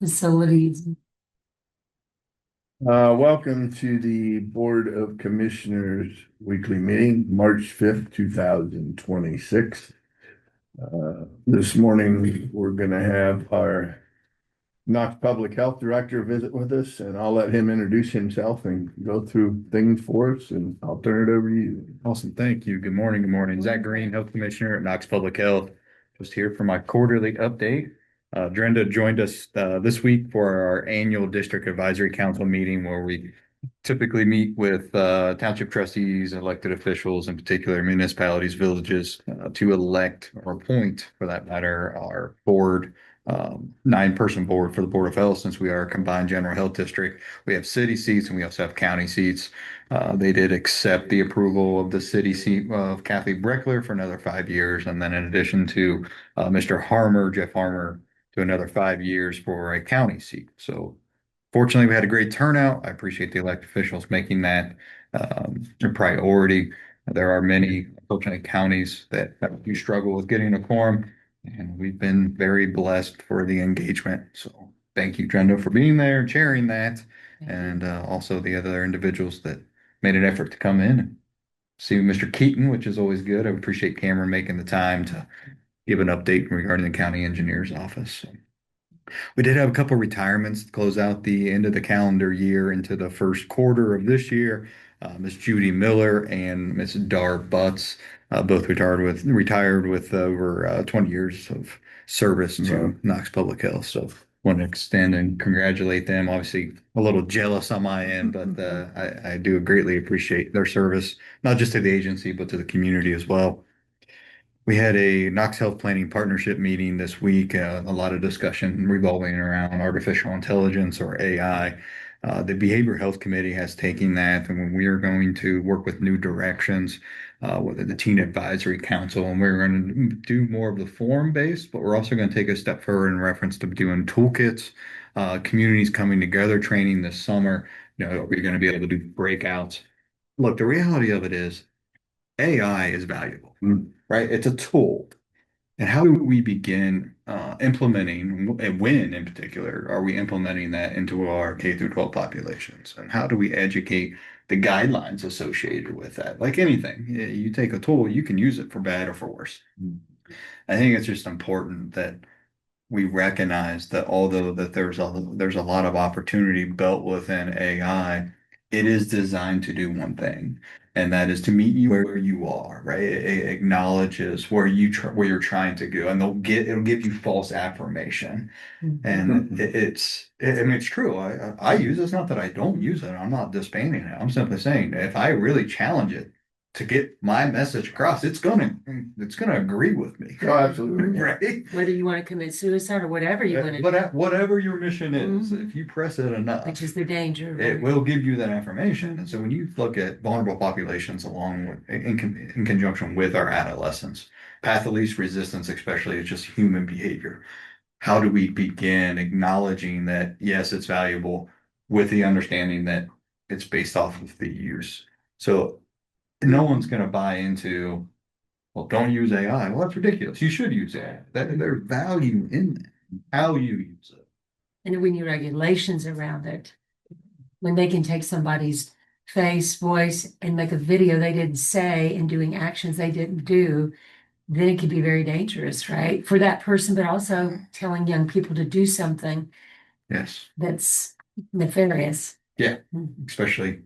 facilities. Welcome to the Board of Commissioners weekly meeting, March 5th, 2026. This morning, we're going to have our Knox Public Health Director visit with us, and I'll let him introduce himself and go through things for us, and I'll turn it over to you. Awesome. Thank you. Good morning. Good morning. Zach Green, Health Commissioner at Knox Public Health. Just here for my quarterly update. Drenda joined us this week for our annual District Advisory Council meeting where we typically meet with township trustees, elected officials, in particular municipalities, villages, to elect or appoint, for that matter, our board, 9-person board for the Board of Health, since we are a combined general health district. We have city seats and we also have county seats. They did accept the approval of the city seat of Kathy Breckler for another 5 years. And then in addition to Mr. Harmer, Jeff Harmer, to another 5 years for a county seat. So fortunately, we had a great turnout. I appreciate the elected officials making that a priority. There are many, unfortunately, counties that do struggle with getting a quorum, and we've been very blessed for the engagement. So thank you, Trendo, for being there, chairing that, and also the other individuals that made an effort to come in and see Mr. Keaton, which is always good. I appreciate Cameron making the time to give an update regarding the county engineer's office. So we did have a couple retirements to close out the end of the calendar year into the first quarter of this year. Miss Judy Miller and Miss Dar Butts both retired with over 20 years of service to Knox Public Health. So want to extend and congratulate them. Obviously, a little jealous on my end, but I do greatly appreciate their service, not just to the agency, but to the community as well. We had a Knox Health Planning Partnership meeting this week, a lot of discussion revolving around artificial intelligence or AI. The Behavioral Health Committee has taken that, and we are going to work with new directions with the Teen Advisory Council, and we're going to do more of the forum-based, but we're also going to take a step further in reference to doing toolkits, communities coming together training this summer. We're going to be able to do breakouts. Look, the reality of it is AI is valuable, right? It's a tool. And how do we begin implementing, and when in particular are we implementing that into our K through 12 populations? And how do we educate the guidelines associated with that? Like anything, you take a tool, you can use it for bad or for worse. I think it's just important that we recognize that although that there's a lot of opportunity built within AI, it is designed to do one thing, and that is to meet you where you are, right? It acknowledges where you're trying to go, and it'll give you false affirmation. And I mean, it's true. I use it. It's not that I don't use it. I'm not disbanding it. I'm simply saying if I really challenge it to get my message across, it's gonna agree with me. Oh, absolutely. Right? Whether you want to commit suicide or whatever you want to do, Whatever your mission is, Mhm. if you press it enough, which is the danger. it will give you that information. And so when you look at vulnerable populations along with in conjunction with our adolescents, path of least resistance, especially, is just human behavior. How do we begin acknowledging that yes, it's valuable with the understanding that it's based off of the use? So no one's going to buy into, well, don't use AI. Well, that's ridiculous. You should use AI. There's value in that, how you use it. And we need regulations around it. When they can take somebody's face, voice, and make a video they didn't say and doing actions they didn't do, then it could be very dangerous, right? For that person, but also telling young people to do something Yes. that's nefarious. Yeah. Mhm. Especially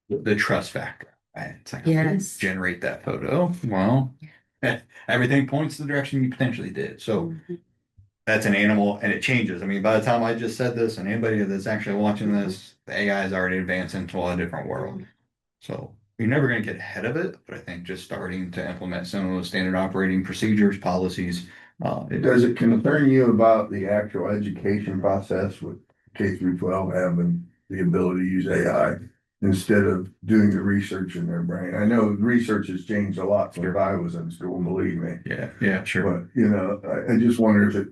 the trust factor. Right? It's like, Yes. generate that photo. Well, everything points the direction you potentially did. So Mhm. that's an animal and it changes. I mean, by the time I just said this and anybody that's actually watching this, the AI is already advanced into a different world. So you're never going to get ahead of it, but I think just starting to implement some of those standard operating procedures, policies. Does it concern you about the actual education process with K through 12 having the ability to use AI instead of doing the research in their brain? I know research has changed a lot since I was in school, believe me. Yeah, sure. But, I just wonder if it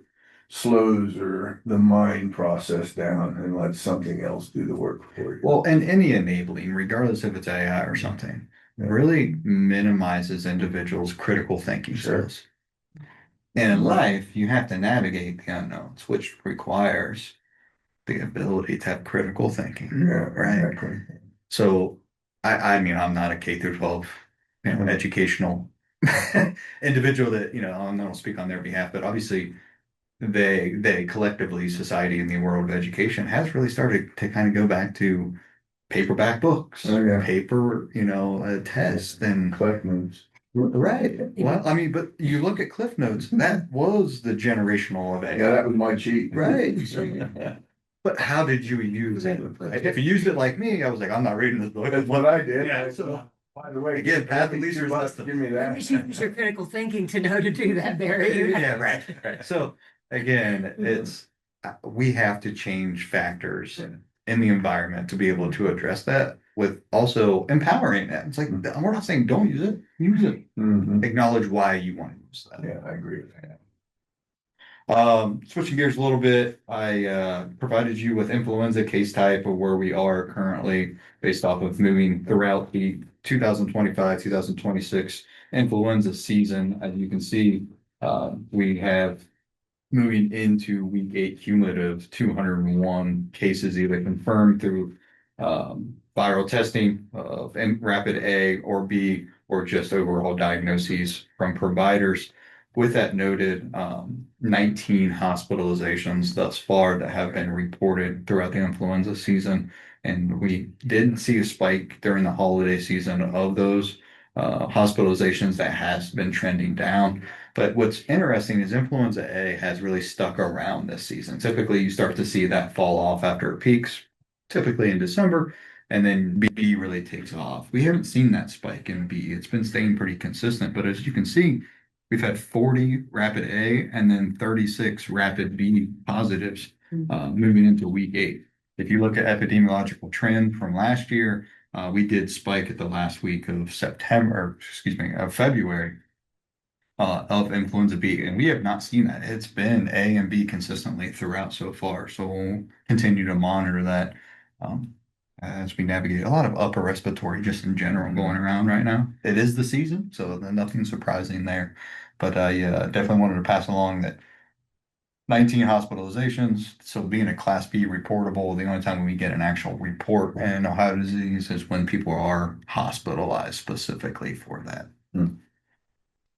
slows or the mind process down and lets something else do the work for you. Well, and any enabling, regardless if it's AI or something, really minimizes individuals' critical thinking Sure. skills. And in life, you have to navigate the unknowns, which requires the ability to have critical thinking, Yeah, right? exactly. So, I mean, I'm not a K through 12, Mhm. educational individual that, I don't speak on their behalf, but obviously they collectively, society in the world of education has really started to kind of go back to paperback books, Oh, yeah. paper, tests and Cliff notes. right. Well, I mean, but you look at Cliff Notes, that was the generational of Yeah, AI. that was my cheat. Right. But how did you use it? Right? If you used it like me, I was like, I'm not reading this book. That's what I did. Yeah, so By the way, again, path of least resistance. give me You that. should use your critical thinking to know to do that, Barry. Yeah, right, right. So again, it's we have to change factors in the environment to be able to address that with also empowering it. It's like we're not saying don't use it. Mhm. Acknowledge why you want to use that. Yeah, I agree with that. Switching gears a little bit, I provided you with influenza case type of where we are currently based off of moving throughout the 2025, 2026 influenza season. As you can see, we have moving into week 8 cumulative 201 cases either confirmed through viral testing of rapid A or B or just overall diagnoses from providers. With that noted, 19 hospitalizations thus far that have been reported throughout the influenza season. And we did see a spike during the holiday season of those hospitalizations that has been trending down. But what's interesting is influenza A has really stuck around this season. Typically, you start to see that fall off after it peaks, typically in December, and then B really takes off. We haven't seen that spike in B. It's been staying pretty consistent, but as you can see, we've had 40 rapid A and then 36 rapid B positives moving into week 8. If you look at epidemiological trend from last year, we did spike at the last week of September, or excuse me, of February of influenza B, and we have not seen that. It's been A and B consistently throughout so far. So we'll continue to monitor that as we navigate a lot of upper respiratory just in general going around right now. It is the season, so nothing surprising there. But I definitely wanted to pass along that 19 hospitalizations. So being a class B reportable, the only time we get an actual report in Ohio disease is when people are hospitalized specifically for that.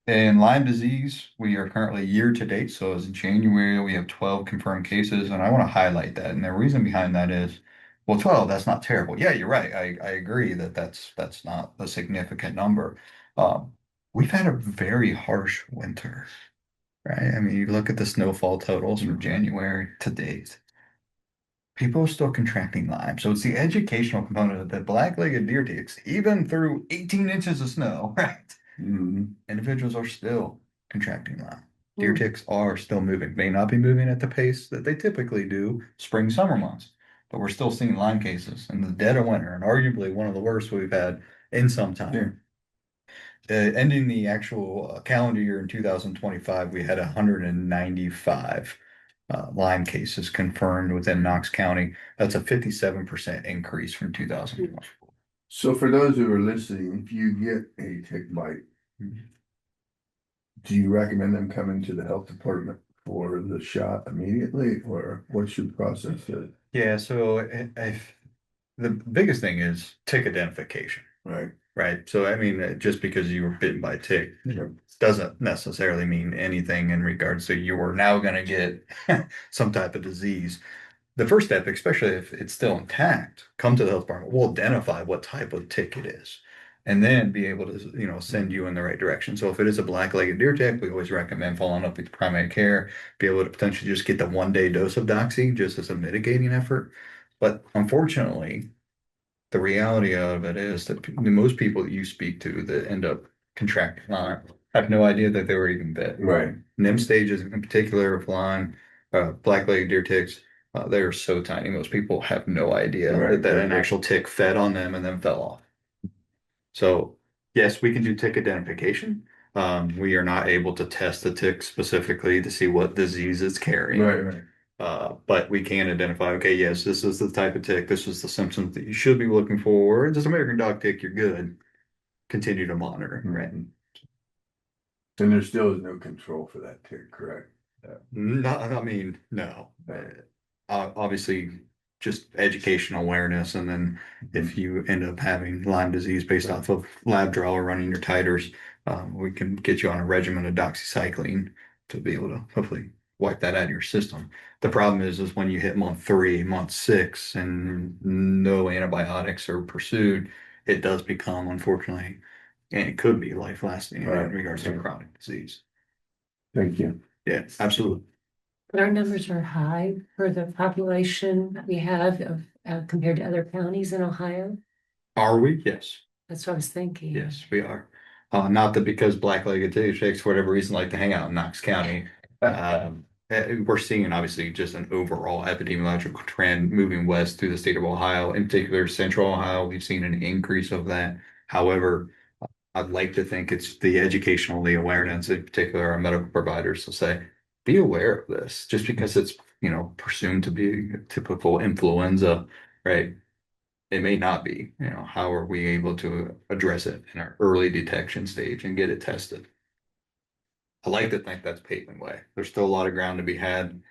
In Lyme disease, we are currently year to date. So as of January, we have 12 confirmed cases. And I want to highlight that. And the reason behind that is, well, 12, that's not terrible. Yeah, you're right. I agree that that's not a significant number. We've had a very harsh winter, right? I mean, you look at the snowfall totals from January to date. People are still contracting Lyme. So it's the educational component of the black-legged deer ticks, even through 18 inches of snow, right? Individuals are still contracting Lyme. Deer ticks are still moving, may not be moving at the pace that they typically do spring, summer months, but we're still seeing Lyme cases in the dead of winter, and arguably one of the worst we've had in some time. Ending the actual calendar year in 2025, we had 195 Lyme cases confirmed within Knox County. That's a 57% increase from 2024. So for those who are listening, if you get a tick bite, do you recommend them coming to the health department for the shot immediately, or what's your process there? Yeah, so if the biggest thing is tick identification, Right. right? So I mean, just because you were bitten by a tick doesn't necessarily mean anything in regards to you're now going to get some type of disease. The first step, especially if it's still intact, come to the health department. We'll identify what type of tick it is, and then be able to, send you in the right direction. So if it is a black-legged deer tick, we always recommend following up with primary care, be able to potentially just get the 1 day dose of doxy just as a mitigating effort. But unfortunately, the reality of it is that the most people that you speak to that end up contracting Lyme have no idea that they were even bit. Right. NIM stages in particular of Lyme, black-legged deer ticks, they're so tiny. Most people have no idea that an actual tick fed on them and then fell off. So yes, we can do tick identification. We are not able to test the tick specifically to see what disease it's carrying. Right. But we can identify, okay, yes, this is the type of tick. This is the symptoms that you should be looking for. This American dog tick, you're good. Continue to monitor, right? And there still is no control for that tick, correct? No, I mean, no. Obviously, just educational awareness, and then if you end up having Lyme disease based off of lab draw or running your titers, we can get you on a regimen of doxycycline to be able to hopefully wipe that out of your system. The problem is when you hit month 3, month 6, and no antibiotics are pursued, it does become, unfortunately, and it could be life lasting in Right. regards to chronic disease. Thank you. Yeah, absolutely. But our numbers are high for the population that we have of, compared to other counties in Ohio. Are we? Yes. That's what I was thinking. Yes, we are. Not that because black-legged ticks, for whatever reason, like to hang out in Knox County. We're seeing obviously just an overall epidemiological trend moving west through the state of Ohio, in particular central Ohio. We've seen an increase of that. However, I'd like to think it's the educational, the awareness, in particular our medical providers will say, be aware of this. Just because it's, presumed to be a typical influenza, right? It may not be, how are we able to address it in our early detection stage and get it tested? I like to think that's paving way. There's still a lot of ground to be had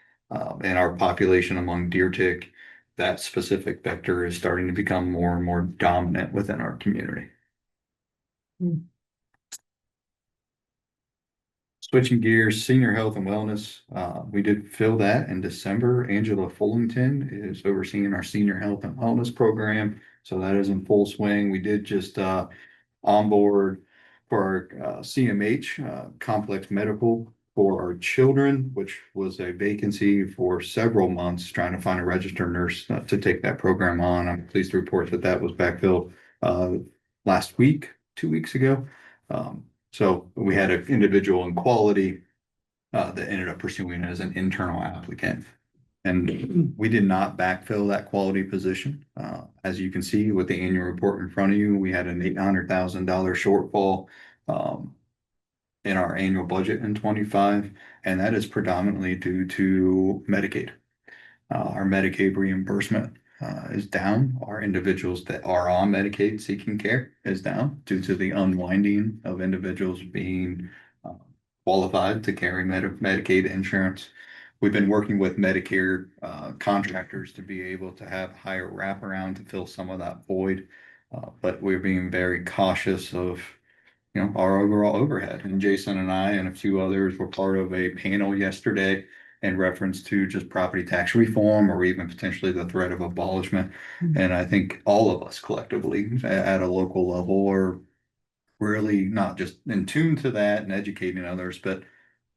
in our population among deer tick. That specific vector is starting to become more and more dominant within our community. Hmm. Switching gears, senior health and wellness. We did fill that in December. Angela Fullington is overseeing our senior health and wellness program. So that is in full swing. We did just onboard for our CMH, complex medical for our children, which was a vacancy for several months, trying to find a registered nurse to take that program on. I'm pleased to report that that was backfilled last week, 2 weeks ago. So we had an individual in quality that ended up pursuing it as an internal applicant. And we did not backfill that quality position. As you can see with the annual report in front of you, we had an $800,000 shortfall in our annual budget in 25, and that is predominantly due to Medicaid. Our Medicaid reimbursement is down. Our individuals that are on Medicaid seeking care is down due to the unwinding of individuals being qualified to carry Medicaid insurance. We've been working with Medicare contractors to be able to have higher wraparound to fill some of that void. But we're being very cautious of our overall overhead. And Jason and I and a few others were part of a panel yesterday in reference to just property tax reform or even potentially the threat of abolishment. Mhm. And I think all of us collectively at a local level are really not just in tune to that and educating others, but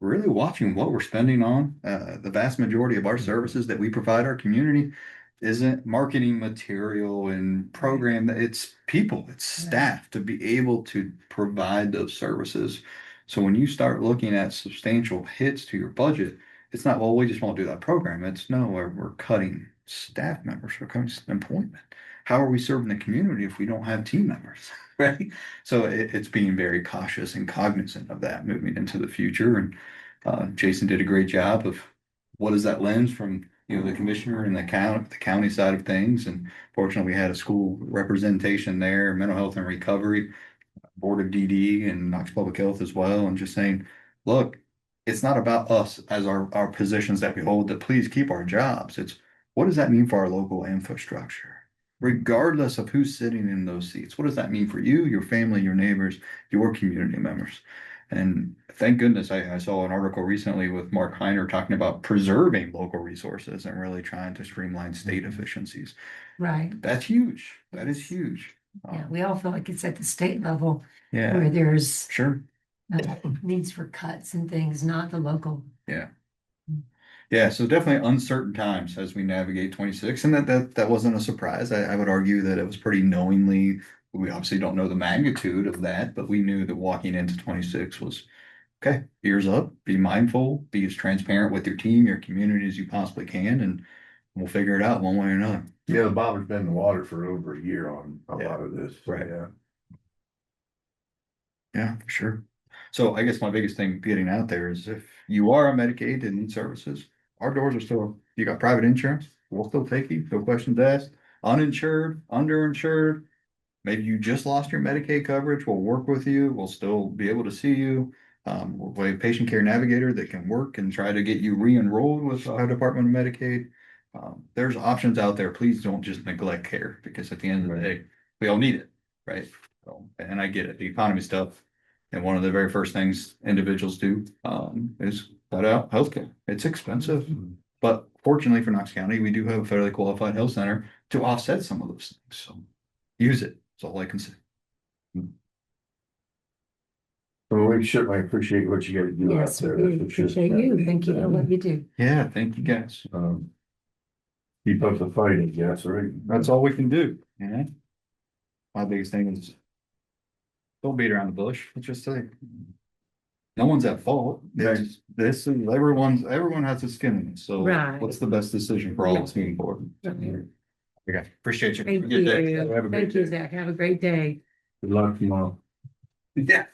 really watching what we're spending on. The vast majority of our services that we provide our community isn't marketing material and program. It's people, it's staff to be able to provide those services. So when you start looking at substantial hits to your budget, it's not, well, we just won't do that program. It's no, we're cutting staff members, we're cutting employment. How are we serving the community if we don't have team members? Right. So it's being very cautious and cognizant of that moving into the future. And Jason did a great job of what is that lens from the commissioner and the county side of things. And fortunately, we had a school representation there, mental health and recovery, board of DD, and Knox Public Health as well. And just saying, look, it's not about us as our positions that we hold to please keep our jobs. It's what does that mean for our local infrastructure? Regardless of who's sitting in those seats, what does that mean for you, your family, your neighbors, your community members? And thank goodness I saw an article recently with Mark Heiner talking about preserving local resources and really trying to streamline state efficiencies. Right. That's huge. That is huge. Yeah, we all feel like it's at the state level Yeah, where there's sure. needs for cuts and things, not the local. Yeah. Yeah, so definitely uncertain times as we navigate 26, and that wasn't a surprise. I would argue that it was pretty knowingly. We obviously don't know the magnitude of that, but we knew that walking into 26 was okay, ears up, be mindful, be as transparent with your team, your community as you possibly can, and we'll figure it out one way or another. Yeah, the bomber's been in the water for over a year on a lot of this. Right. Yeah. Yeah, for sure. So I guess my biggest thing getting out there is if you are on Medicaid and need services, our doors are still, you got private insurance, we'll still take you, no questions asked. Uninsured, underinsured, maybe you just lost your Medicaid coverage, we'll work with you, we'll still be able to see you. a patient care navigator that can work and try to get you re-enrolled with the Ohio Department of Medicaid. There's options out there. Please don't just neglect care because at the end of the day, we all need it, right? So, and I get it, the economy stuff. And one of the very first things individuals do is cut out healthcare. It's expensive. But fortunately for Knox County, we do have a federally qualified health center to offset some of those things. So use it. That's all I can say. Well, we certainly appreciate what you guys do out Yes, there. we That's do. what you- Appreciate you. Thank you for what you do. Yeah, thank you guys. Keep up the fight, I guess, right? That's all we can do. Yeah. My biggest thing is don't beat around the bush. Let's just say no one's at fault. This is everyone has a skin in it. So Right. what's the best decision for all of us moving forward? Right. Okay, appreciate you. Thank Good day. you. Have a great Thank you, day. Zach. Have a great day. Good luck tomorrow. Yeah.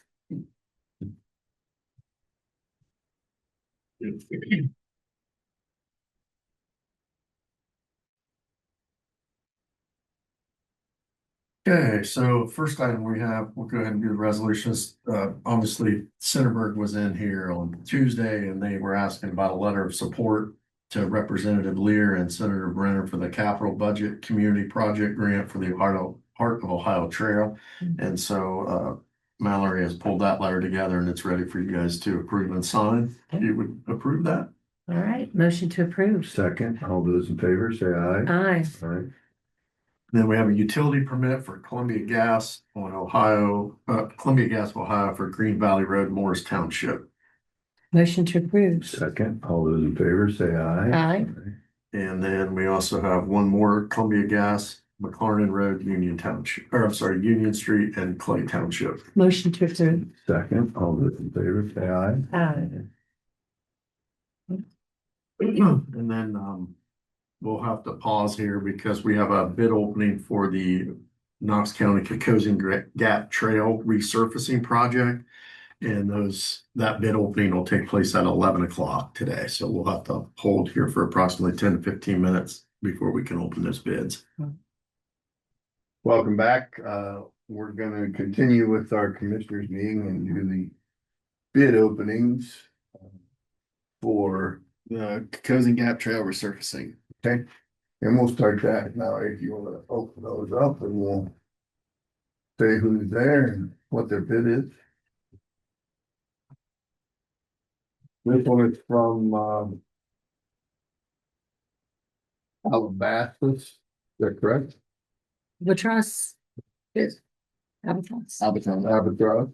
Okay, so first item we have, we'll go ahead and do the resolutions. Obviously, Centerburg was in here on Tuesday and they were asking about a letter of support to Representative Lear and Senator Brenner for the capital budget community project grant for the Heart of Ohio Trail. And so Mallory has pulled that letter together and it's ready for you guys to approve and sign. You would approve that? All right, motion to approve. Second, all those in favor, say aye. Aye. Aye. Then we have a utility permit for Columbia Gas on Columbia Gas of Ohio for Green Valley Road, Morris Township. Motion to approve. Second, all those in favor, say aye. Aye. And then we also have one more Columbia Gas, McLaren Road, Union Township, or I'm sorry, Union Street and Clay Township. Motion to approve. Second, all those in favor, say aye. Aye. And then we'll have to pause here because we have a bid opening for the Knox County Cocosing Gap Trail resurfacing project. And that bid opening will take place at 11 o'clock today. So we'll have to hold here for approximately 10 to 15 minutes before we can open those bids. Welcome back. We're gonna continue with our commissioners meeting and do the bid openings for, The Cocosing Gap Trail resurfacing. okay, and we'll start that now if you wanna open those up and we'll say who's there and what their bid is. This one is from Alabasas, is that correct? Albatross. Yes. Albatross. Albatross.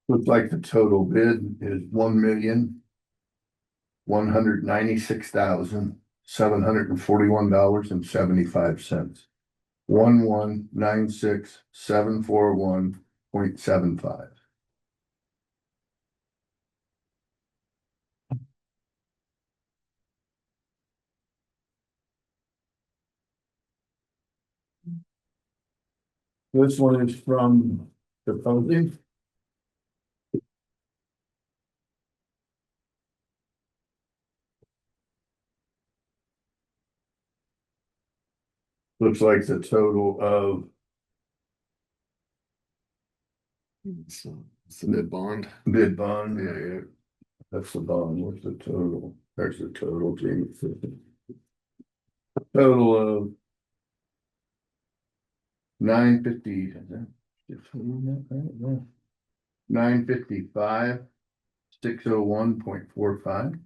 Looks like the total bid is $1,196,741.75. 1,196,741.75. This one is from the Posey. Looks like the total of It's the bid bond. bid bond, yeah. That's the bond, what's the total? There's the total, James. Total of 950. $955, 601.45.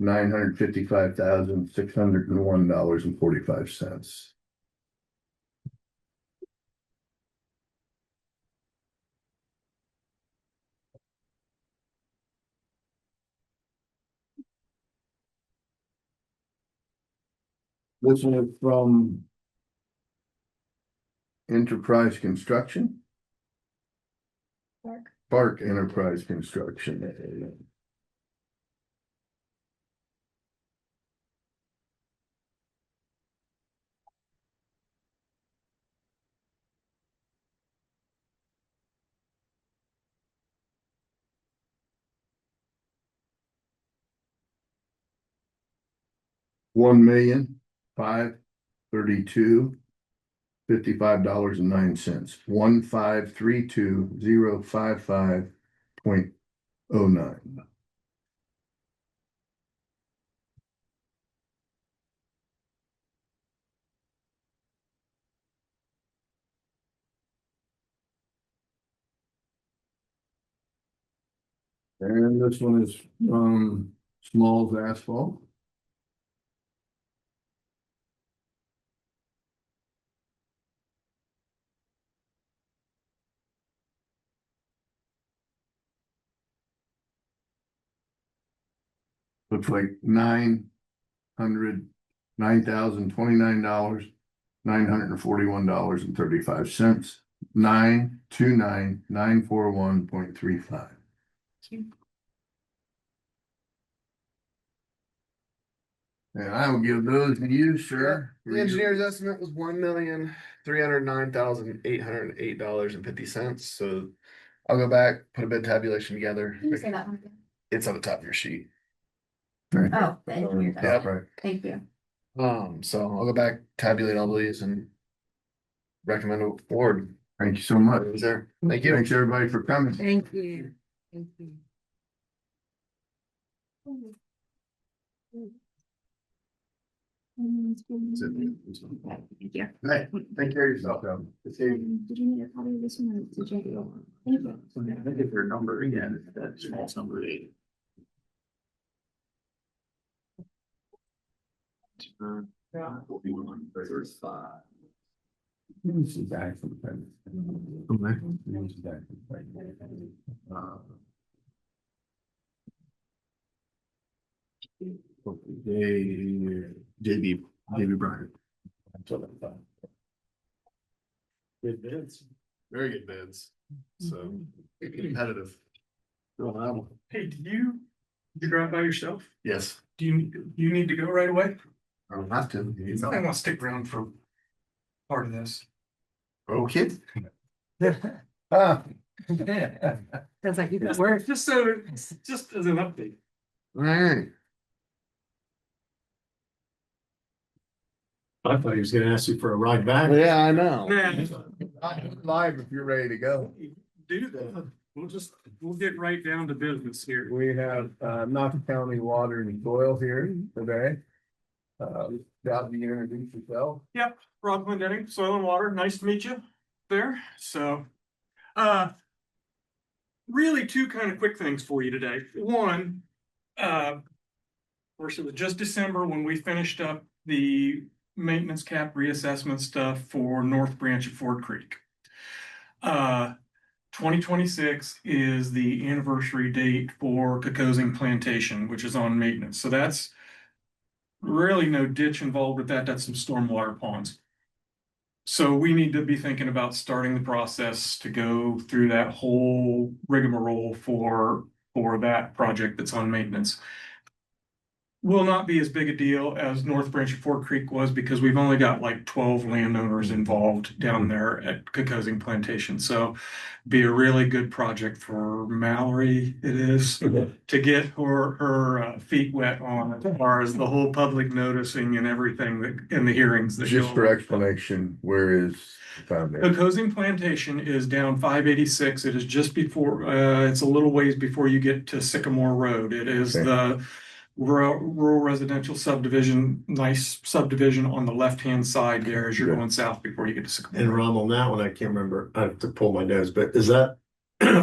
$955,601.45. This one is from Enterprise Construction. Park Enterprise Construction. $1,532,55.09. 1,532,055.09. And this one is from Smalls Asphalt. Looks like $9,029, $941.35. 929,941.35. And I will give those to you, sir. The engineer's estimate was $1,309,808.50. So I'll go back, put a bid tabulation together. Can you say that one again? It's on the top of your sheet. Oh, the engineer's Yeah. estimate. Right. Thank you. So I'll go back, tabulate all these and recommend a board. Thank you so much. Sir, thank you. Thanks, everybody, for coming. Thank you. Thank you. Thank you. Hey, take care of yourself. Did you need a copy of this one or did you? Thank you. I think your number again, that small number 8. This is back from the pen. This is back from the pen. JB Bryant. Good bids. Very good bids. So competitive. Hey, did you go out by yourself? Yes. Do you need to go right away? I don't have to. I want to stick around for part of this. Okay. Ah. Sounds like you got work. Just as an update. All right. I thought he was gonna ask you for a ride back. Yeah, I know. Live if you're ready to go. Do that. We'll get right down to business here. We have Knox County Water and Soil here today. Scott, you introduce yourself? Rob Glendenning, Soil and Water. Nice to meet you there. So, really two kind of quick things for you today. One, of course, it was just December when we finished up the maintenance cap reassessment stuff for North Branch of Ford Creek. 2026 is the anniversary date for Cocosing Plantation, which is on maintenance. So that's really no ditch involved with that. That's some stormwater ponds. So we need to be thinking about starting the process to go through that whole rigmarole for that project that's on maintenance. Will not be as big a deal as North Branch of Fort Creek was because we've only got like 12 landowners involved down there at Cocosing Plantation. So be a really good project for Mallory, it is, to get her feet wet on as far as the whole public noticing and everything that in the hearings that Just for explanation, where is the foundation? Cocosing Plantation is down 586. It is just before, it's a little ways before you get to Sycamore Road. It is Okay. the rural residential subdivision, nice subdivision on the left-hand side there as you're Good. going south before you get to Sycamore. And Rom, on that one, I can't remember, I have to pull my nose, but is that,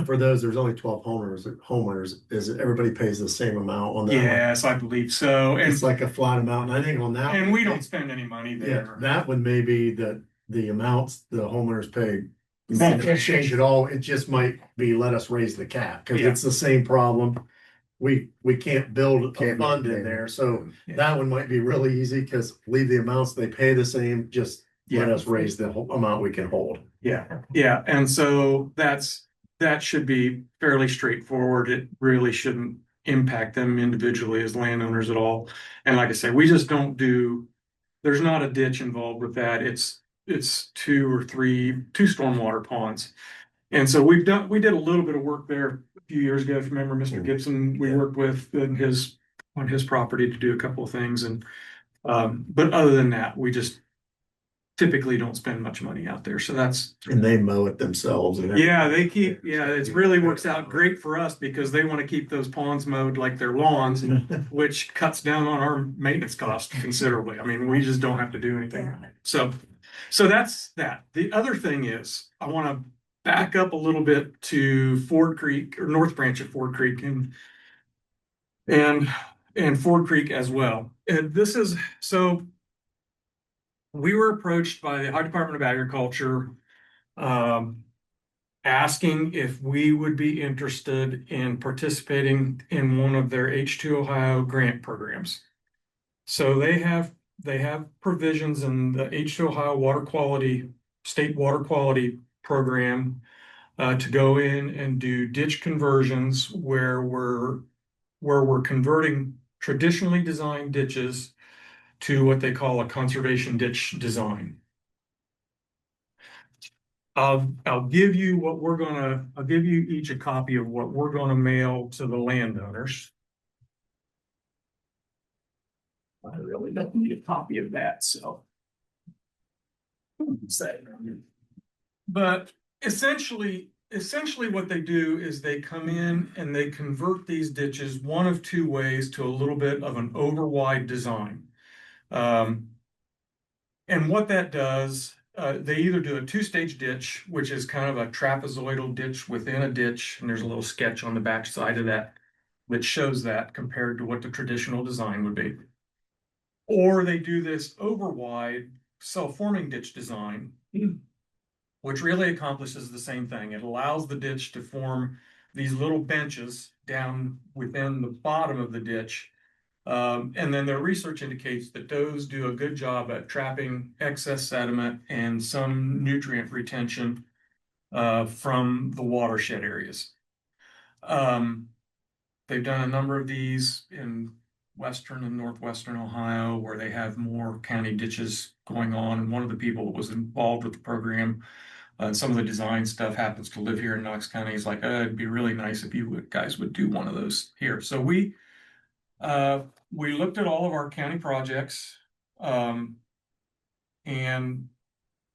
for those, there's only 12 homeowners, is it everybody pays the same amount on that one? Yes, I believe so. It's like a flat amount, and I think on that. And one, we don't spend any money Yeah, there. that one may be the amounts the homeowners pay. That Instead of change it all, it just might be let us raise the cap, cause it's the same problem. We can't build a Can't fund in maintain there, it. so Yeah. that one might be really easy, cause leave the amounts they pay the same, just let Yeah. us raise the whole amount we can hold. Yeah, yeah, and so that should be fairly straightforward. It really shouldn't impact them individually as landowners at all. And like I said, we just don't do, there's not a ditch involved with that. It's two stormwater ponds. And so we did a little bit of work there a few years ago. If you remember Mr. Gibson, we worked with on his property to do a couple of things and But other than that, we just typically don't spend much money out there. So that's, And they mow it themselves. And yeah, it really works out great for us because they want to keep those ponds mowed like their lawns, which cuts down on our maintenance cost considerably. I mean, we just don't have to do anything. So that's that. The other thing is, I want to back up a little bit to Ford Creek or North Branch of Ford Creek and and Ford Creek as well. And this is so we were approached by the Ohio Department of Agriculture, um, asking if we would be interested in participating in one of their H2 Ohio grant programs. So they have provisions in the H2 Ohio state water quality program, to go in and do ditch conversions where we're converting traditionally designed ditches to what they call a conservation ditch design. I'll give you I'll give you each a copy of what we're gonna mail to the landowners. I really don't need a copy of that, so. But essentially what they do is they come in and they convert these ditches one of two ways to a little bit of an over wide design. And what that does, they either do a two-stage ditch, which is kind of a trapezoidal ditch within a ditch, and there's a little sketch on the back side of that that shows that compared to what the traditional design would be. Or they do this over wide self-forming ditch design, which really accomplishes the same thing. It allows the ditch to form these little benches down within the bottom of the ditch. And then their research indicates that those do a good job at trapping excess sediment and some nutrient retention from the watershed areas. They've done a number of these in western and northwestern Ohio where they have more county ditches going on. And one of the people that was involved with the program, some of the design stuff, happens to live here in Knox County. He's like, it'd be really nice if you guys would do one of those here. So we looked at all of our county projects, and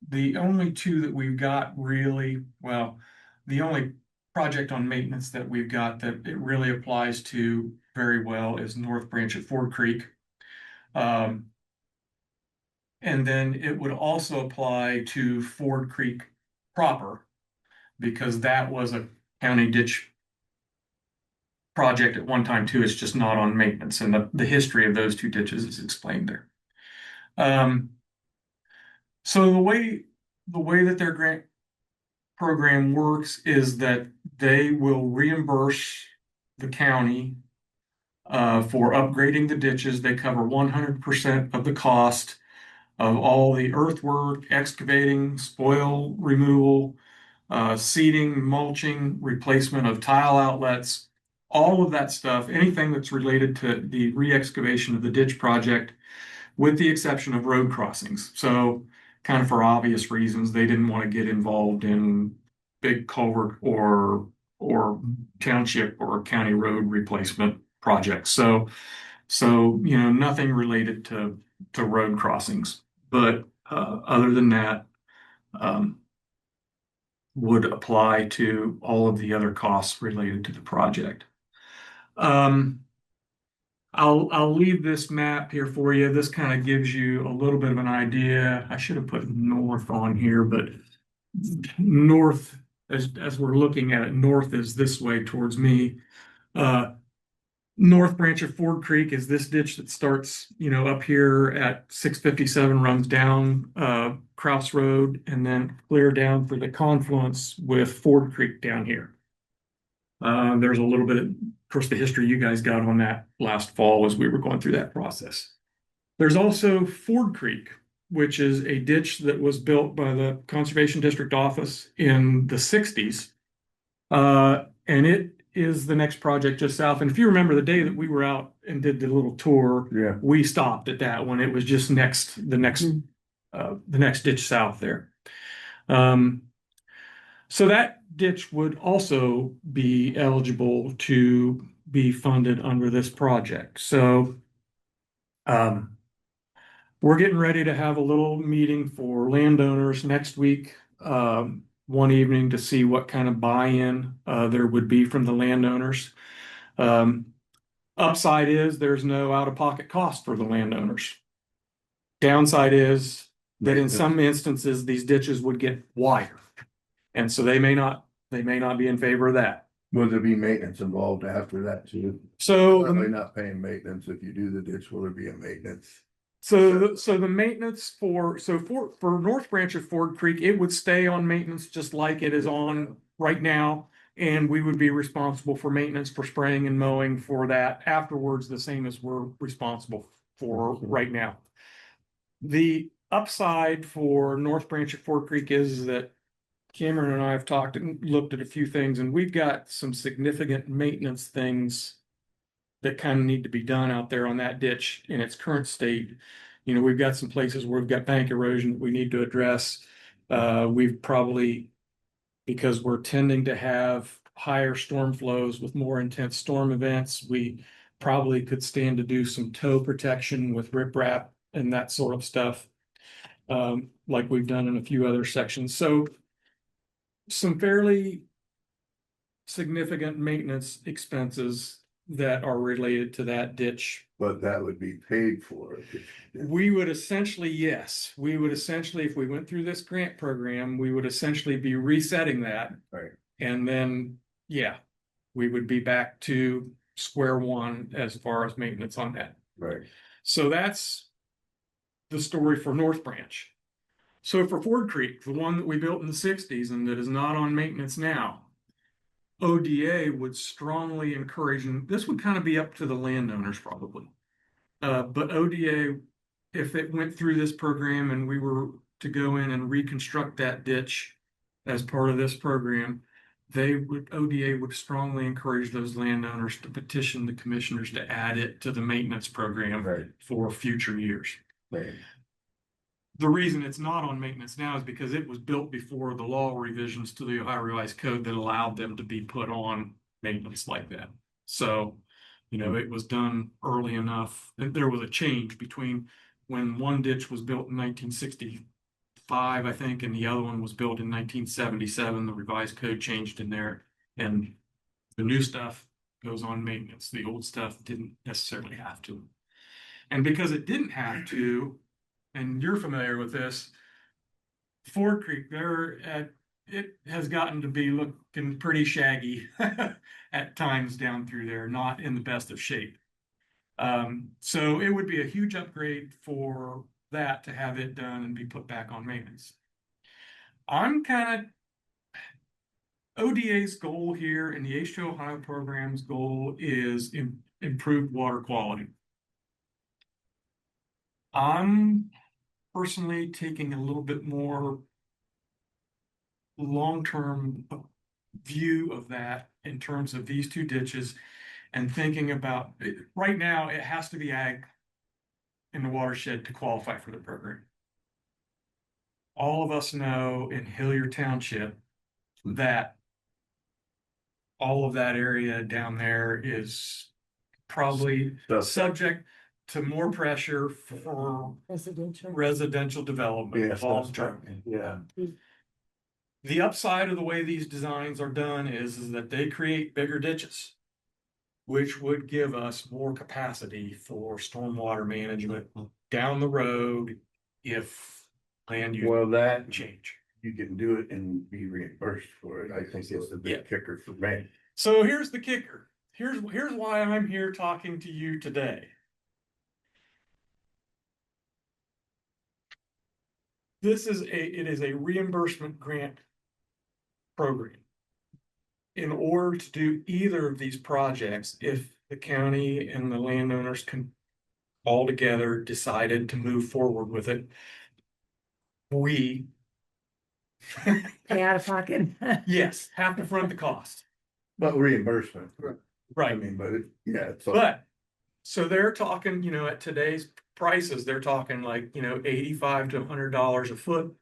the only two that we've got really, well, the only project on maintenance that we've got that it really applies to very well is North Branch of Ford Creek. And then it would also apply to Ford Creek proper, because that was a county ditch project at one time too. It's just not on maintenance, and the history of those two ditches is explained there. So the way that their grant program works is that they will reimburse the county for upgrading the ditches. They cover 100% of the cost of all the earthwork, excavating, spoil removal, seeding, mulching, replacement of tile outlets, all of that stuff, anything that's related to the re-excavation of the ditch project, with the exception of road crossings. So kind of for obvious reasons, they didn't want to get involved in big culvert or township or county road replacement projects. So nothing related to road crossings. But other than that, would apply to all of the other costs related to the project. I'll leave this map here for you. This kind of gives you a little bit of an idea. I should have put north on here, but north, as we're looking at it, north is this way towards me. North branch of Ford Creek is this ditch that starts, up here at 657, runs down Kraus Road, and then clear down for the confluence with Ford Creek down here. There's a little bit of course, the history you guys got on that last fall as we were going through that process. There's also Ford Creek, which is a ditch that was built by the Conservation District Office in the 60s. And it is the next project just south. And if you remember the day that we were out and did the little tour, Yeah. we stopped at that one. It was just the next ditch south there. So that ditch would also be eligible to be funded under this project. So We're getting ready to have a little meeting for landowners next week, one evening to see what kind of buy-in there would be from the landowners. Upside is there's no out-of-pocket cost for the landowners. Downside is that in some instances, these ditches would get wider. And so they may not be in favor of that. Will there be maintenance involved after that too? So, Probably not paying maintenance. If you do the ditch, will there be a maintenance? so the maintenance for North Branch of Ford Creek, it would stay on maintenance just like it is on right now. And we would be responsible for maintenance for spraying and mowing for that afterwards, the same as we're responsible for right now. The upside for North Branch of Ford Creek is that Cameron and I have talked and looked at a few things, and we've got some significant maintenance things that kind of need to be done out there on that ditch in its current state. You know, we've got some places where we've got bank erosion that we need to address. We've probably, because we're tending to have higher storm flows with more intense storm events, we probably could stand to do some toe protection with riprap and that sort of stuff, like we've done in a few other sections. So some fairly significant maintenance expenses that are related to that ditch. But that would be paid for. We would essentially, yes, we would essentially, if we went through this grant program, we would essentially be resetting that. Right. And then, yeah, we would be back to square one as far as maintenance on that. Right. So that's the story for North Branch. So for Ford Creek, the one that we built in the 60s and that is not on maintenance now, ODA would strongly encourage, and this would kind of be up to the landowners probably. But ODA, if it went through this program and we were to go in and reconstruct that ditch as part of this program, ODA would strongly encourage those landowners to petition the commissioners to add it to the maintenance program Right. for future years. Right. The reason it's not on maintenance now is because it was built before the law revisions to the Ohio Revised Code that allowed them to be put on maintenance like that. So, you know, it was done early enough that there was a change between when one ditch was built in 1965, I think, and the other one was built in 1977. The Revised Code changed in there, and the new stuff goes on maintenance. The old stuff didn't necessarily have to. And because it didn't have to, and you're familiar with this, Ford Creek, it has gotten to be looking pretty shaggy at times down through there, not in the best of shape. So it would be a huge upgrade for that to have it done and be put back on maintenance. I'm kind of ODA's goal here and the H2 Ohio program's goal is improved water quality. I'm personally taking a little bit more long-term view of that in terms of these two ditches and thinking about it. Right now, it has to be ag in the watershed to qualify for the program. All of us know in Hilliard Township that all of that area down there is probably subject to more pressure for residential development. Yes, long term. Yeah. The upside of the way these designs are done is that they create bigger ditches, which would give us more capacity for stormwater management down the road if land use Well, that change. you can do it and be reimbursed for it. I think it's the big kicker for me. So here's the kicker. Here's why I'm here talking to you today. It is a reimbursement grant program. In order to do either of these projects, if the county and the landowners can all together decided to move forward with it, we Pay out of pocket. yes, have to front the cost. But reimbursement. I Right. mean, but it's. But so they're talking, you know, at today's prices, they're talking like, you know, $85 to $100 a foot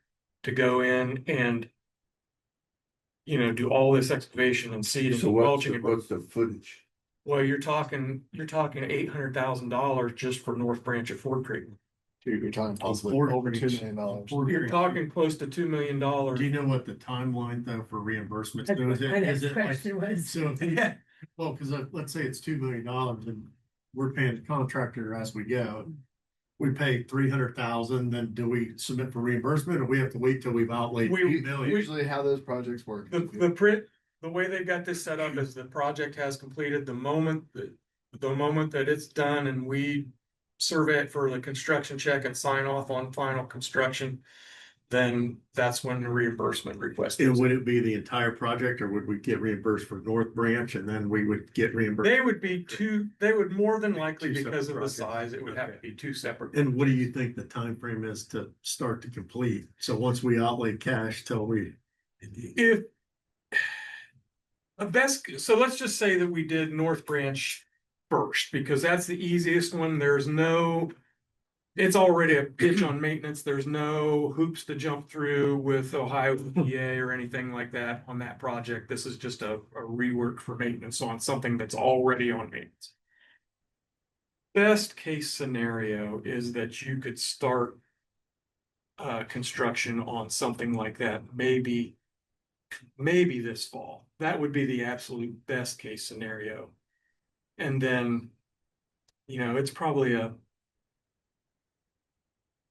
to go in and, you know, do all this excavation and seeding So and mulching. what's the footage? Well, you're talking $800,000 just for North Branch of Ford Creek. You're talking possibly Ford over Creek. $2 million. You're talking close to $2 million. Do you know what the timeline though for reimbursement? That's So what is my it next like, question was. so if he, well, cause let's say it's $2 million and we're paying the contractor as we go. We pay 300,000, then do we submit for reimbursement or we have to wait till we've outlaid We- 2 million? Usually how those projects work. The way they've got this set up is the project has completed the moment that it's done and we survey it for the construction check and sign off on final construction, then that's when the reimbursement request And is. would it be the entire project or would we get reimbursed for North Branch and then we would get reimbursed? They would more than likely, Two because of separate the size, it would have to Okay. be two separate. And what do you think the time frame is to start to complete? So once we outlay cash till we. If a best, so let's just say that we did North Branch first, because that's the easiest one. It's already a ditch on maintenance. There's no hoops to jump through with Ohio EPA or anything like that on that project. This is just a rework for maintenance on something that's already on maintenance. Best case scenario is that you could start construction on something like that, maybe this fall. That would be the absolute best case scenario. And then,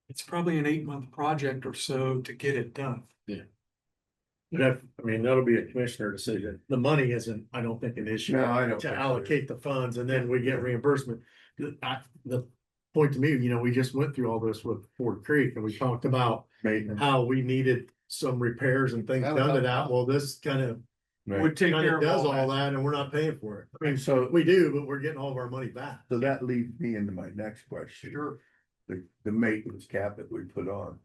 it's probably an 8-month project or so to get it done. That'll be a commissioner decision. The money isn't, I don't think, an issue. No, I don't To think so. allocate the funds and then we get reimbursement. The point to me, we just went through all this with Ford Creek and we talked about Maintenance. how we needed some repairs and things done to that. Well, this kind of Would take care of does all all that. that and we're not paying for it. I mean, So, we do, but we're getting all of our money back. so that leads me into my next question. Sure. The maintenance cap that we put on.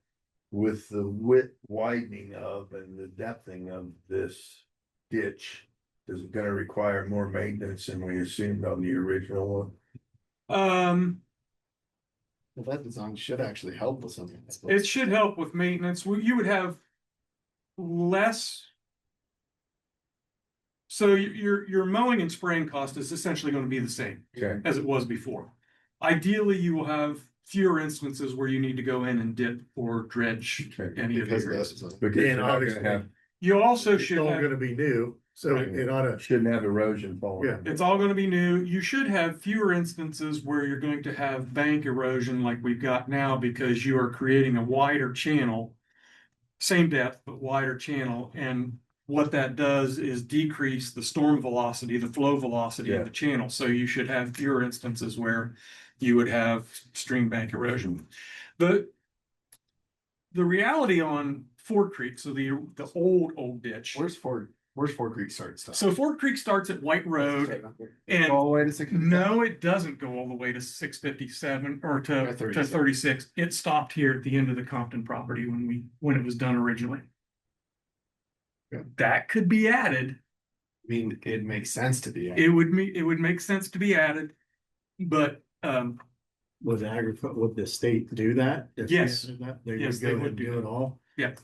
With the width widening of and the depthing of this ditch, is it gonna require more maintenance than we assumed on the original one? Well, that design should actually help with something. It should help with maintenance. You would have less. So your mowing and spraying cost is essentially going to be the same Okay. as it was before. Ideally, you will have fewer instances where you need to go in and dip or dredge Okay. any of the Because of areas. that design. Because you're And not gonna obviously, have, You also it's should all have. gonna be new, so Right. it ought to. shouldn't have erosion falling. Yeah. It's all going to be new. You should have fewer instances where you're going to have bank erosion like we've got now because you are creating a wider channel, same depth, but wider channel. And what that does is decrease the storm velocity, the flow velocity of the channel. So you should have fewer instances where you would have stream bank erosion. The reality on Ford Creek, so the old ditch. Where's Ford Creek start stuff? So Ford Creek starts at White Road. And All the way to 60. no, it doesn't go all the way to 657 or to 36. 36. It stopped here at the end of the Compton property when it was done originally. Yeah. That could be added. I mean, it makes sense to be. It would make sense to be added, but Would the state do that? If we Yes. added that? They Yes, would they go would ahead and do do that. it all. yeah,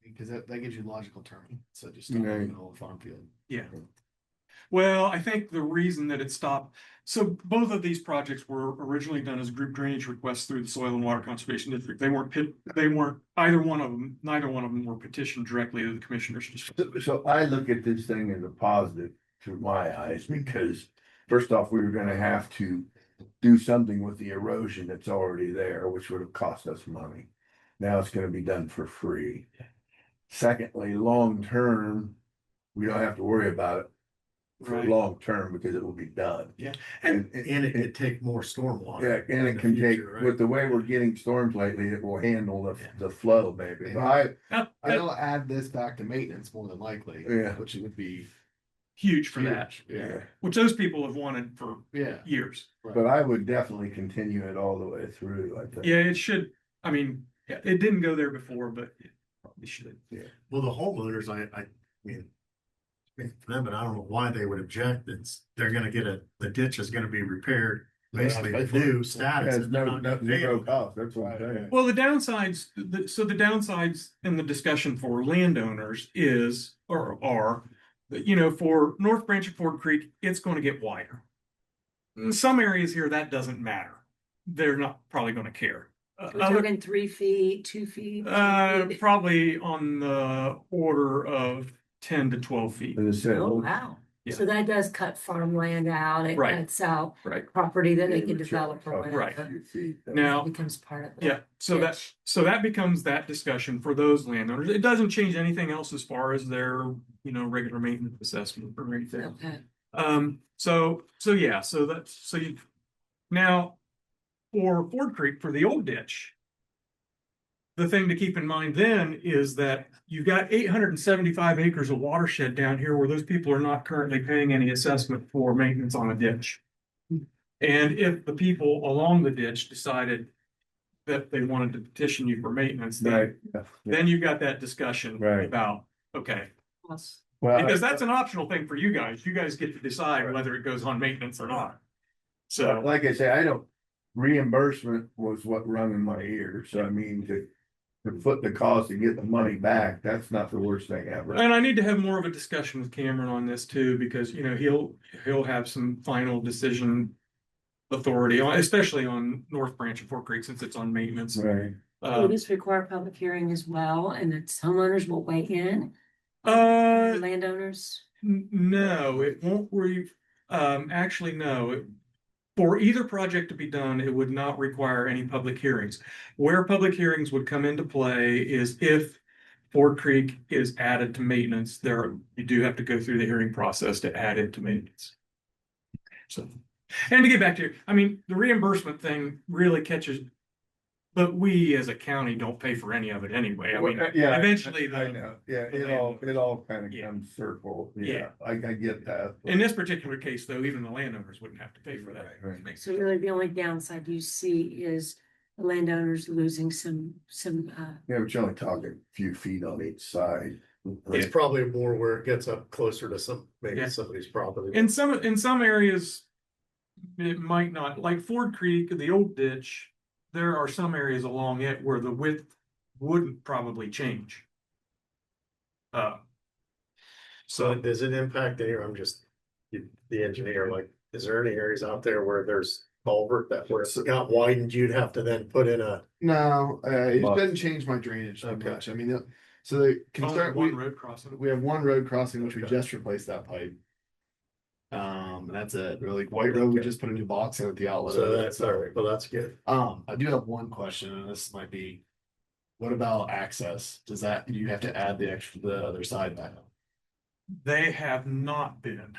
Because that gives you logical terming. So just stop in the Right. middle of the farm field. yeah. Well, I think the reason that it stopped, so both of these projects were originally done as group drainage requests through the Soil and Water Conservation District. Neither one of them were petitioned directly to the commissioners. So I look at this thing as a positive through my eyes, because first off, we were gonna have to do something with the erosion that's already there, which would have cost us money. Now it's gonna be done for free. Secondly, long term, we don't have to worry about it for Right. long term because it will be done. Yeah. And, And it could take more stormwater. yeah, and in it the can take, future, right? with the way we're getting storms lately, it will handle the flow, maybe. But I'll add this back to maintenance more than likely. Yeah. Which would be Huge for that, huge. Yeah. which those people have wanted for Yeah. years. but I would definitely continue it all the way through, I think. Yeah, it should. I mean, yeah, it didn't go there before, but it probably should. Well, the homeowners, I mean, speak for them, but I don't know why they would object. They're gonna get the ditch is gonna be repaired, basically Pay for it. new status. Has and they're no, not gonna pay zero them. cost, that's what I'm saying. Well, the downsides, the downsides in the discussion for landowners are, for North Branch of Ford Creek, it's going to get wider. In some areas here, that doesn't matter. They're not probably going to care. We're talking 3 feet, 2 feet. 2 feet. Probably on the order of 10 to 12 feet. And it said, Oh, wow. Yeah. So that does cut farmland out. It Right. cuts out Right. property that they can develop or Right. whatever. Now, It becomes part of it. yeah, so that becomes that discussion for those landowners. It doesn't change anything else as far as their, regular maintenance assessment or anything. Okay. So you, now for Ford Creek, for the old ditch, the thing to keep in mind then is that you've got 875 acres of watershed down here where those people are not currently paying any assessment for maintenance on a ditch. And if the people along the ditch decided that they wanted to petition you for maintenance, Right. then you've got that discussion Right. about, okay, Well, because that's an optional thing for you guys. You guys get to decide whether it goes on maintenance or not. So, like I say, reimbursement was what rung in my ears. So I mean, to foot the cost and get the money back, that's not the worst thing ever. and I need to have more of a discussion with Cameron on this too, because he'll have some final decision authority on, especially on North Branch and Fort Creek, since it's on maintenance. Right. Will this require public hearing as well, and that homeowners will weigh in? Uh, Landowners? no, it won't actually, no. For either project to be done, it would not require any public hearings. Where public hearings would come into play is if Ford Creek is added to maintenance, you do have to go through the hearing process to add it to maintenance. So, and to get back to, the reimbursement thing really catches, but we as a county don't pay for any of it anyway. Yeah, Eventually, I know. Yeah, it all kind of comes circle. Yeah, I get that. in this particular case, though, even the landowners wouldn't have to pay for that. Right. So really the only downside you see is the landowners losing some, Yeah, but you're only talking a few feet on each side. It's probably more where it gets up closer to maybe Yeah. somebody's property. In some areas, it might not, like Ford Creek, the old ditch, there are some areas along it where the width wouldn't probably change. So So does it impact any, I'm just the engineer, like, is there any areas out there where there's culvert that where it's got widened, you'd have to then put in a, No, it Well- doesn't change my drainage too Okay. much. I mean, so the only concern, one road crossing. we have one road crossing, which we Okay. just replaced that pipe. And that's it. Really, White Road, we Okay. just put a new box in at the outlet. so of it. that's all right, well, that's good. I do have one question, and this might be, what about access? Do you have to add the other side back? They have not been.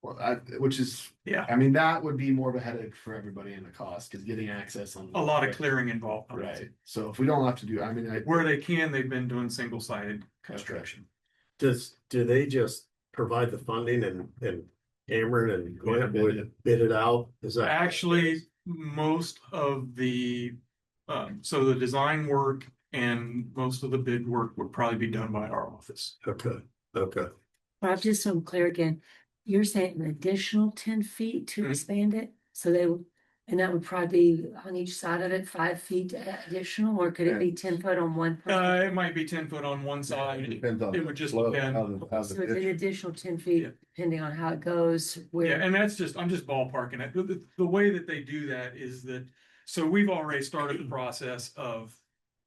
Well, which is, Yeah, I mean, that would be more of a headache for everybody in the cost, because getting access on. a lot of clearing involved. Right, so if we don't have to do, I mean, Where they can, they've been doing single-sided construction. Do they just provide the funding and Cameron and Clint bid would bid it out? Is that? Actually, most of the, so the design work and most of the bid work would probably be done by our office. Okay. Rob, just so I'm clear again, you're saying an additional 10 feet to Mhm. expand it? And that would probably be on each side of it, 5 feet additional, or could it be 10 foot on one? part? It might be 10 foot on one side. Depends on. It would just the depend. flow, how So the it's an ditch- additional 10 feet, Yeah. depending on how it goes, Yeah, where, and I'm just ballparking it. The way that they do that is that, so we've already started the process of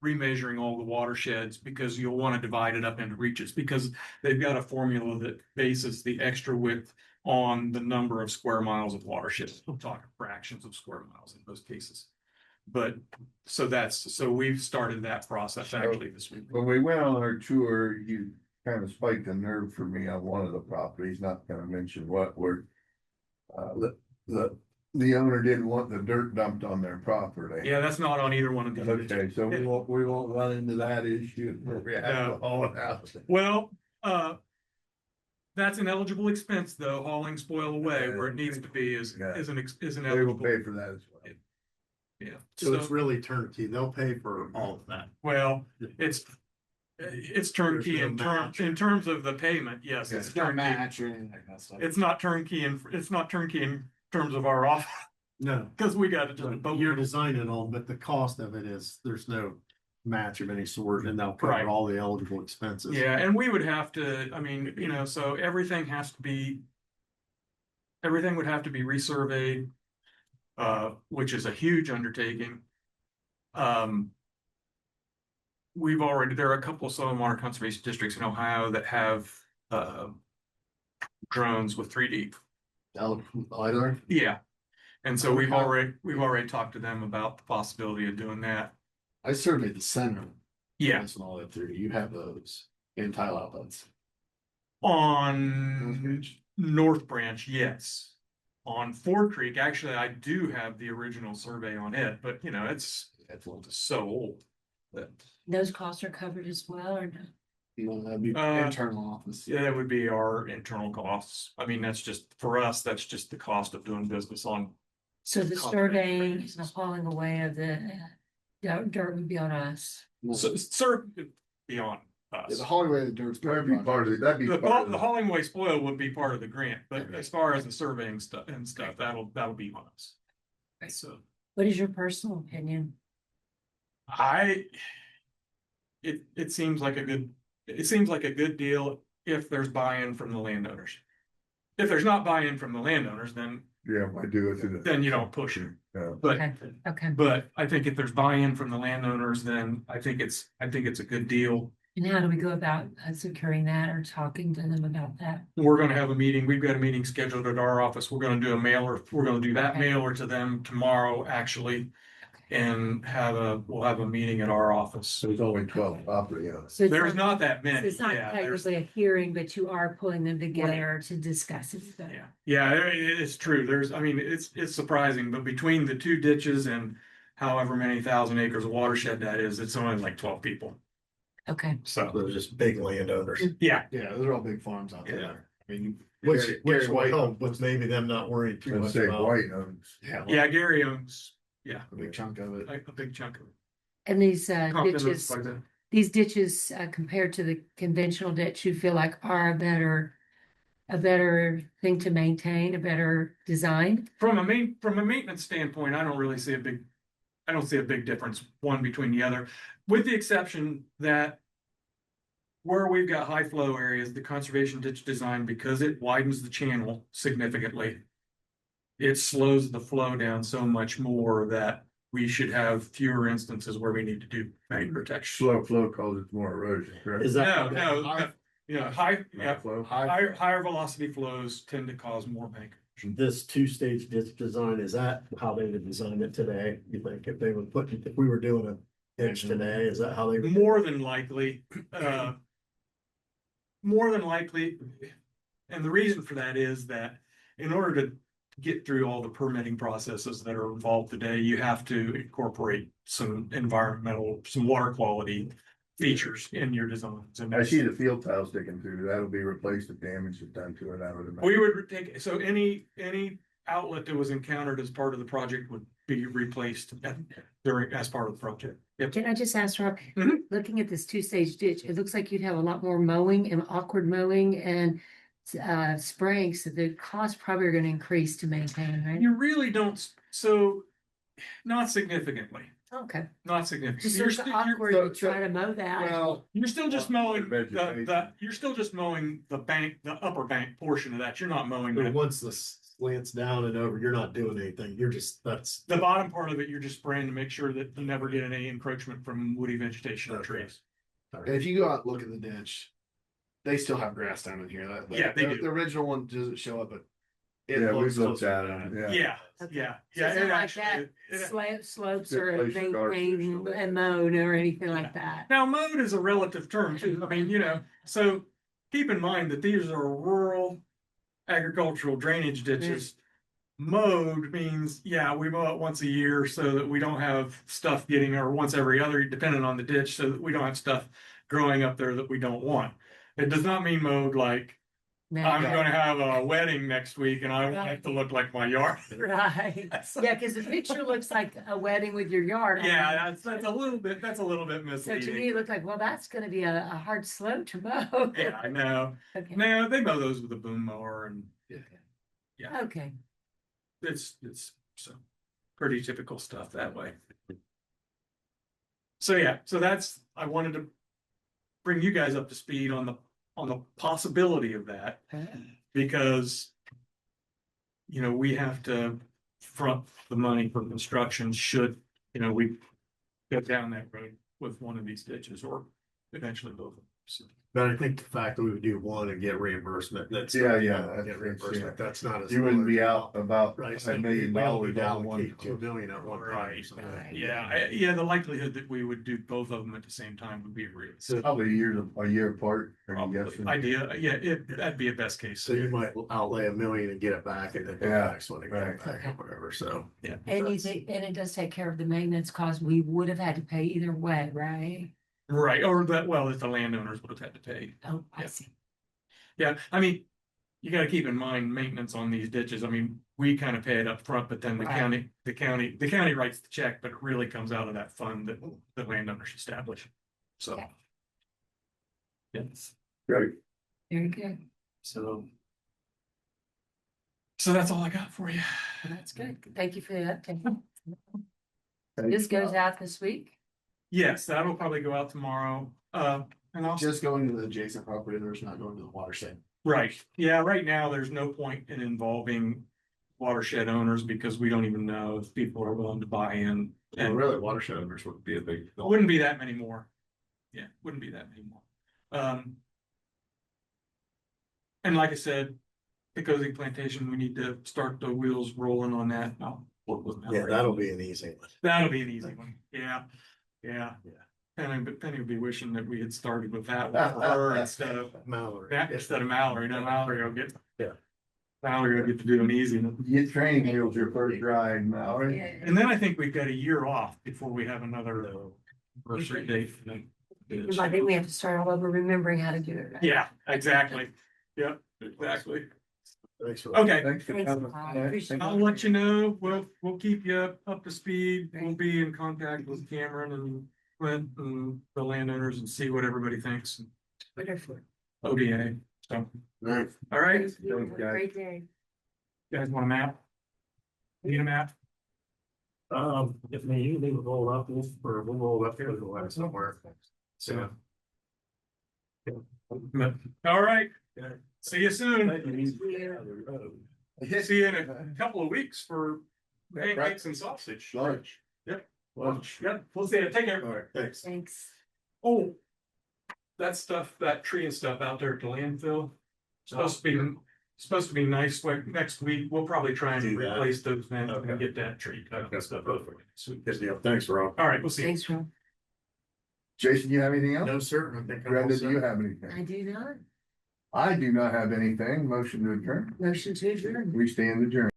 remeasuring all the watersheds because you'll want to divide it up into reaches because they've got a formula that bases the extra width on the number of square miles of watershed. We're talking fractions of square miles in most cases. But so we've started that process actually this week. When we went on our tour, you kind of spiked a nerve for me on one of the properties, not gonna mention what, where the owner didn't want the dirt dumped on their property. Yeah, that's not on either one of these. Okay, so we won't run into that issue where we have to haul it out. Well, that's an eligible expense though, hauling spoil away where it needs to be is an They will eligible. pay for that as well. Yeah. So it's really turnkey. They'll pay for all of that. Well, it's turnkey There's in no terms, match. in terms of the payment, yes, Okay. it's It's not turnkey. match or anything like that stuff. It's not turnkey in terms of our office, No, because we got to just. but you're designing all, but the cost of it is, there's no match of any sort and they'll Right. cover all the eligible expenses. Yeah, and we would have to, so everything would have to be resurveyed, which is a huge undertaking. We've already, there are a couple of soil and water conservation districts in Ohio that have, drones with 3D. LiDAR? Yeah. And so Okay. we've already talked to them about the possibility of doing that. I surveyed the center. Yeah. And all that through. You have those in tile outlets. On North Branch, yes. On Ford Creek, actually, I do have the original survey on it, but you know, it's so old that. Those costs are covered as well, or no? No, that'd be Uh, internal office. Yeah, that would be our internal costs. I mean, that's just, for us, that's just the cost of doing business on. So the Confidential surveying and the basis. hauling away of the dirt would be on us. No. So, sir, beyond Yeah, us. the hallway, the dirt's. That'd be part of it, that'd be The, part of the it. hauling away spoil would be part of the grant, but as far as the surveying stuff and stuff, that'll be on us. So What is your personal opinion? it seems like a good deal if there's buy-in from the landowners. If there's not buy-in from the landowners, then Yeah, I do it to the. you don't push it. Yeah. But Okay. but I think if there's buy-in from the landowners, then I think it's a good deal. And how do we go about securing that or talking to them about that? We're gonna have a meeting. We've got a meeting scheduled at our office. We're gonna do a mailer. We're gonna do that Okay. mailer to them tomorrow, actually. And we'll have a meeting at our office. There's only 12 property owners. So it's There's not that many. It's not Yeah, there's, technically a hearing, but you are pulling them together to discuss it. So- yeah, it's true. I mean, it's surprising, but between the two ditches and however many thousand acres of watershed that is, it's only like 12 people. Okay. So, They're just big landowners. yeah, Yeah, those are all big farms out Yeah. there. I mean. Which Gary will White help with maybe them not worrying too Let's much say about. White owns. yeah, Gary owns, A big chunk of it. a big chunk of it. And these Compton owns ditches, like that. these ditches compared to the conventional ditch, you feel like are a better thing to maintain, a better design? From a maintenance standpoint, I don't see a big difference one between the other, with the exception that where we've got high flow areas, the conservation ditch design, because it widens the channel significantly, it slows the flow down so much more that we should have fewer instances where we need to do bank protection. Slow flow causes more erosion, correct? Is that? No, Flow. higher velocity flows tend to cause more bank. This two-stage ditch design, is that how they would design it today? You think if we were doing a ditch today, is that how they? would? More than likely, and the reason for that is that in order to get through all the permitting processes that are involved today, you have to incorporate some water quality features in your designs. And I see the field tile sticking through. That'll be replaced if damage is done to it. I would imagine. we would take, so any outlet that was encountered as part of the project would be replaced as part of the project. Yep. Can I just ask, Rob, Mhm. looking at this two-stage ditch, it looks like you'd have a lot more mowing and awkward mowing and spraying, so the costs probably are going to increase to maintain, right? You really don't, so not significantly, Okay. not significantly. Just You're sort of still- you're- awkward to try to mow that. Well, You're still just mowing Vegetation. you're still just mowing the upper bank portion of that. You're not mowing But that. once the slants down and over, you're not doing anything. You're just, that's. The bottom part of it, you're just spraying to make sure that you never get any encroachment from woody vegetation or Okay. trees. and if you go out and look at the ditch, they still have grass down in here. Yeah, they do. The original one doesn't show up, but. it Yeah, looks we've looked closer at to it. that. Yeah. Yeah. So it's not It like actually. that slopes Good are place to start. maintained and mowed or anything like that. Now, mowed is a relative term too. I mean, so keep in mind that these are rural agricultural drainage ditches. Mowed means, we mow it once a year so that we don't have stuff or once every other, depending on the ditch, so that we don't have stuff growing up there that we don't want. It does not mean mowed like I'm Now- gonna have a wedding next week and I want it to look like my yard. Right. Yeah, because the picture looks like a wedding with your yard. on it. Yeah, that's a little bit So to me, misleading. it looked like, well, that's gonna be a hard slope to mow. Yeah, I know. Okay. No, they mow those with a boom mower and Okay. it's so pretty typical stuff that way. So that's, I wanted to bring you guys up to speed on the possibility of that, because we have to front the money for construction should, we go down that road with one of these ditches or eventually both of them. So, But I think the fact that we would do one and get reimbursement, that's. Yeah, Get that's- reimbursement, that's not as. You wouldn't be large. out about Right. $1 million on one. Allocate 2 million at one time. Right. so- yeah, the likelihood that we would do both of them at the same time would be real. So probably a year apart, are you guessing? Idea, yeah, that'd be a best case. So you might outlay $1 million and get it back and then go Yeah, back when they get it back or whatever, so. Yeah. And and it does take care of the maintenance cost we would have had to pay either way, right? Right, or that, well, if the landowners would have had to pay. Oh, I Yeah. see. Yeah, I mean, you gotta keep in mind maintenance on these ditches. I mean, we kind of pay it up front, but then the Right. county writes the check, but it really comes out of that fund that the landowners establish. So. Okay. Yes, Great. Very good. so. So that's all I got for you. That's good. Thank you for the update. This goes out this week. Yes, that'll probably go out tomorrow. And I'll Just going to the adjacent property, there's not going to the watershed. right, yeah, right now, there's no point in involving watershed owners because we don't even know if people are willing to buy in. And And really, watershed owners would be a big. it wouldn't be that many more. Yeah, wouldn't be that many more. And like I said, Picosing Plantation, we need to start the wheels rolling on that. I'll work with Mallory. Yeah, that'll be an easy one. That'll be an easy one. Yeah. Penny would be wishing that we had started with that with her instead of Mallory. Mallory. Now Mallory will get. Yeah. Mallory will get to do them easy. Get training wheels your first ride, Mallory. And then I think we've got a year off before we have another anniversary date. for them. I think we have to start all over remembering how to do it. Right? Yeah, exactly. Yep, exactly. Thanks for. Okay, Thanks for Thanks, coming. Bob. Appreciate I'll let you know. We'll keep you up to speed. We'll be in contact with Cameron and Clint and the landowners and see what everybody thinks. Wonderful. ODA, so, Right. all right, Thank you. Have a Great day. you guys want a map? Need a map? If they usually will roll up, we'll roll up here, we'll have somewhere. So. All right, see you soon. See you in a couple of weeks for pancakes and sausage. Lunch. Yep. Lunch. Yep, we'll see you. Take care. All right, thanks. Thanks. Oh, that stuff, that tree and stuff out there at the landfill, supposed to be nice like next week. We'll probably try and Do that. replace those then Okay. and get that tree cut and stuff. Sweet. Good deal. Thanks, Rob. All right, we'll see you. Thanks, Rob. Jason, you have anything else? No, sir. I think I'm all Brenda, do set. you have I anything? do not. I do not have anything. Motion to adjourn. Motion to adjourn. We stand adjourned.